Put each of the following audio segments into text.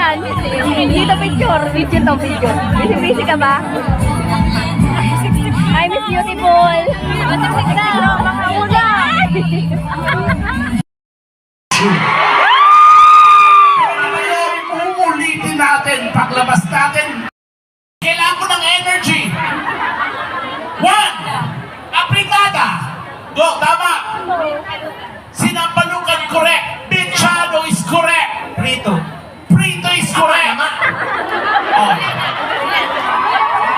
yan. Dito picture. Video to, video. Busy ka ba? Hi, Miss Beautiful. Mga ulan. Uulitin natin, paglabas natin. Kailangan ko ng energy. 1. Apritada. Go, tama. Sinampalukan, correct. Bichado is correct. Prito. Prito is correct. Oh.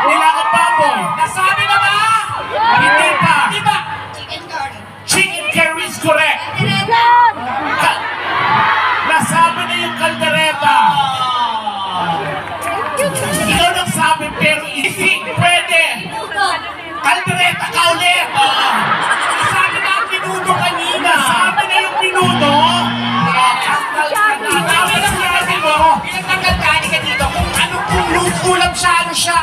Nilagang baboy. Nasabi na ba? Hindi pa. Hindi ba? Chicken curry is correct. Nasabi na yung kaldereta. Ikaw nagsabi pero hindi pwede. Kaldereta ka ulit. Nasabi na ang minuto kanina. Nasabi na yung minuto. Nasabi na sinabi mo. Pinagkagandani ka dito kung anong ulam siya, ano siya.